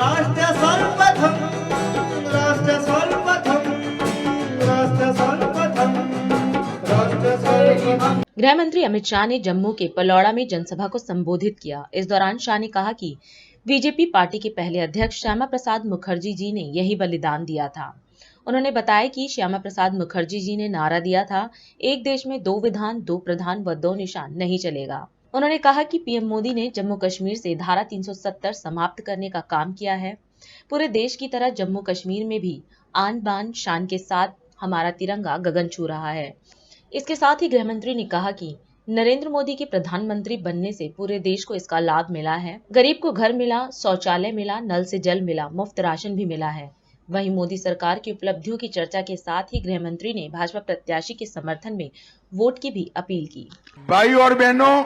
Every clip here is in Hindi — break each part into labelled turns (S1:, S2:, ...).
S1: राष्ट्र सर्वप्रथम राष्ट्र सर्वप्रथम राष्ट्र सर्वप्रथम राष्ट्र सर्वप्रथम।
S2: गृह मंत्री अमित शाह ने जम्मू के पलौड़ा में जनसभा को संबोधित किया। इस दौरान शाह ने कहा कि बीजेपी पार्टी के पहले अध्यक्ष श्यामा प्रसाद मुखर्जी जी ने यही बलिदान दिया था। उन्होंने बताया कि श्यामा प्रसाद मुखर्जी जी ने नारा दिया था, एक देश में दो विधान, दो प्रधान व दो निशान नहीं चलेगा। उन्होंने कहा कि पीएम मोदी ने जम्मू कश्मीर से धारा 370 समाप्त करने का काम किया है। पूरे देश की तरह जम्मू कश्मीर में भी आन बान शान के साथ हमारा तिरंगा गगन छू रहा है। इसके साथ ही गृह मंत्री ने कहा कि नरेंद्र मोदी के प्रधानमंत्री बनने से पूरे देश को इसका लाभ मिला है। गरीब को घर मिला, शौचालय मिला, नल से जल मिला, मुफ्त राशन भी मिला है। वहीं मोदी सरकार की उपलब्धियों की चर्चा के साथ ही गृह मंत्री ने भाजपा प्रत्याशी के समर्थन में वोट की भी अपील की।
S3: भाई और बहनों,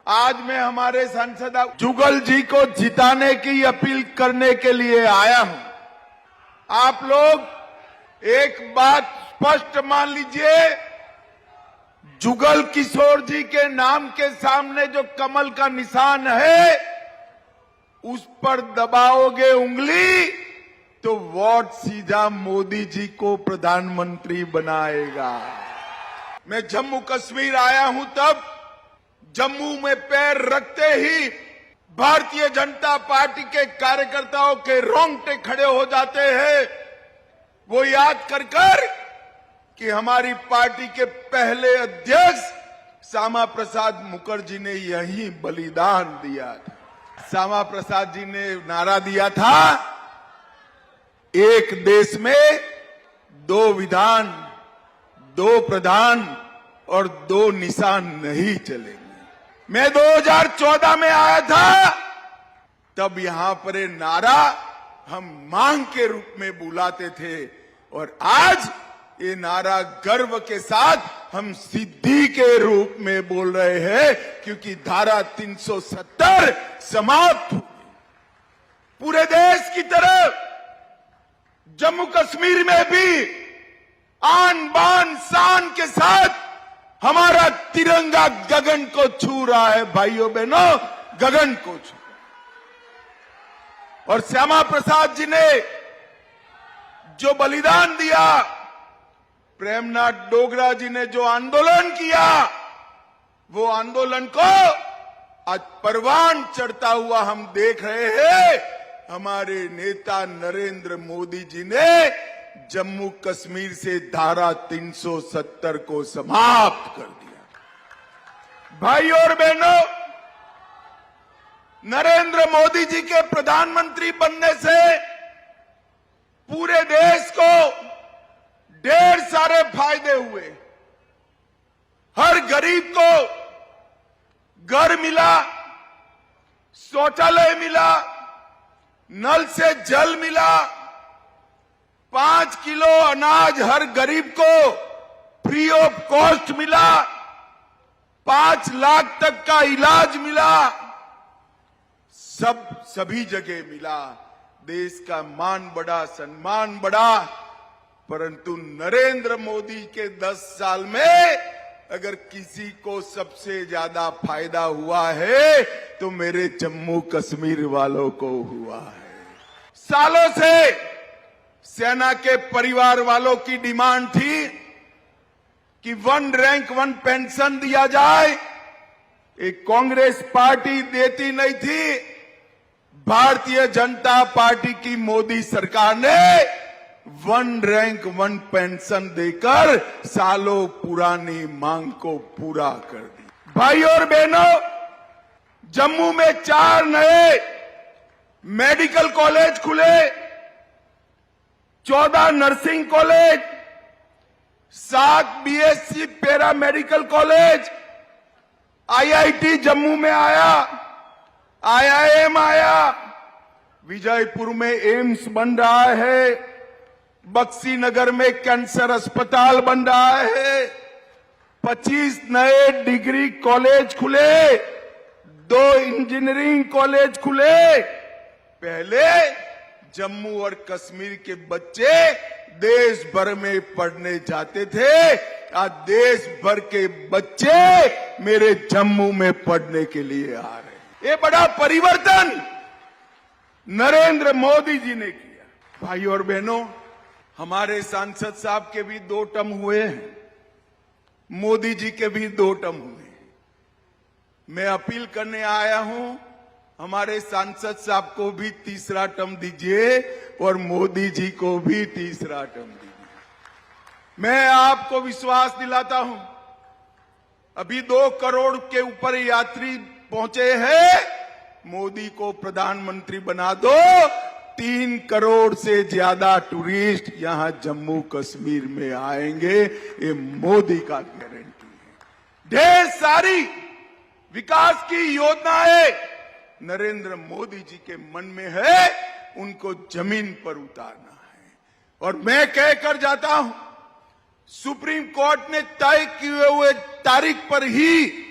S3: आज मैं हमारे सांसद जुगल जी को जिताने की अपील करने के लिए आया हूं। आप लोग एक बात स्पष्ट मान लीजिए, जुगल किशोर जी के नाम के सामने जो कमल का निशान है, उस पर दबाओगे उंगली तो वोट सीधा मोदी जी को प्रधानमंत्री बनाएगा। मैं जम्मू कश्मीर आया हूं, तब जम्मू में पैर रखते ही भारतीय जनता पार्टी के कार्यकर्ताओं के रोंगटे खड़े हो जाते हैं। वो याद कर कि हमारी पार्टी के पहले अध्यक्ष श्यामा प्रसाद मुखर्जी ने यही बलिदान दिया था। श्यामा प्रसाद जी ने नारा दिया था, एक देश में दो विधान, दो प्रधान और दो निशान नहीं चलेंगे। मैं 2014 में आया था, तब यहां पर ये नारा हम मांग के रूप में बुलाते थे, और आज ये नारा गर्व के साथ हम सिद्धि के रूप में बोल रहे हैं, क्योंकि धारा 370 समाप्त हो गई। पूरे देश की तरफ जम्मू कश्मीर में भी आन बान शान के साथ हमारा तिरंगा गगन को छू रहा है। भाइयों बहनों, गगन को छू। और श्यामा प्रसाद जी ने जो बलिदान दिया, प्रेमनाथ डोगरा जी ने जो आंदोलन किया, वो आंदोलन को आज परवान चढ़ता हुआ हम देख रहे हैं। हमारे नेता नरेंद्र मोदी जी ने जम्मू कश्मीर से धारा 370 को समाप्त कर दिया। भाई और बहनों, नरेंद्र मोदी जी के प्रधानमंत्री बनने से पूरे देश को ढेर सारे फायदे हुए। हर गरीब को घर मिला, शौचालय मिला, नल से जल मिला, 5 किलो अनाज हर गरीब को फ्री ऑफ कॉस्ट मिला, 5 लाख तक का इलाज मिला, सभी जगह मिला। देश का मान बढ़ा, सम्मान बढ़ा। परंतु नरेंद्र मोदी के 10 साल में अगर किसी को सबसे ज्यादा फायदा हुआ है तो मेरे जम्मू कश्मीर वालों को हुआ है। सालों से सेना के परिवार वालों की डिमांड थी कि 1 रैंक 1 पेंशन दिया जाए। एक कांग्रेस पार्टी देती नहीं थी। भारतीय जनता पार्टी की मोदी सरकार ने 1 रैंक 1 पेंशन देकर सालों पुरानी मांग को पूरा कर दी। भाई और बहनों, जम्मू में 4 नए मेडिकल कॉलेज खुले, 14 nursing college, 7 BSc para medical college, IIT Jammu में आया, आईआईएम आया, विजयपुर में एम्स बन रहा है, बक्सी नगर में कैंसर अस्पताल बन रहा है, 25 नए डिग्री कॉलेज खुले, 2 इंजीनियरिंग कॉलेज खुले। पहले जम्मू और कश्मीर के बच्चे देश भर में पढ़ने जाते थे, आज देश भर के बच्चे मेरे जम्मू में पढ़ने के लिए आ रहे हैं। ये बड़ा परिवर्तन नरेंद्र मोदी जी ने किया। भाई और बहनों, हमारे सांसद साहब के भी 2 टर्म हुए हैं, मोदी जी के भी 2 टर्म हुए हैं। मैं अपील करने आया हूं, हमारे सांसद साहब को भी 3रा टर्म दीजिए और मोदी जी को भी 3रा टर्म दीजिए। मैं आपको विश्वास दिलाता हूं, अभी 2 करोड़ के ऊपर यात्री पहुंचे हैं, मोदी को प्रधानमंत्री बना दो, 3 करोड़ से ज्यादा टूरिस्ट यहां जम्मू कश्मीर में आएंगे, ये मोदी का गारंटी है। ढेर सारी विकास की योजनाएं नरेंद्र मोदी जी के मन में है, उनको जमीन पर उतारना है। और मैं कहकर जाता हूं, सुप्रीम कोर्ट ने तय किए हुए तारीख पर ही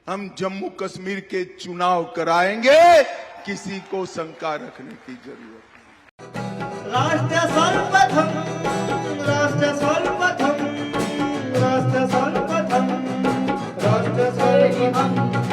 S3: हम जम्मू कश्मीर के चुनाव कराएंगे, किसी को शंका रखने की जरूरत नहीं।
S1: राष्ट्र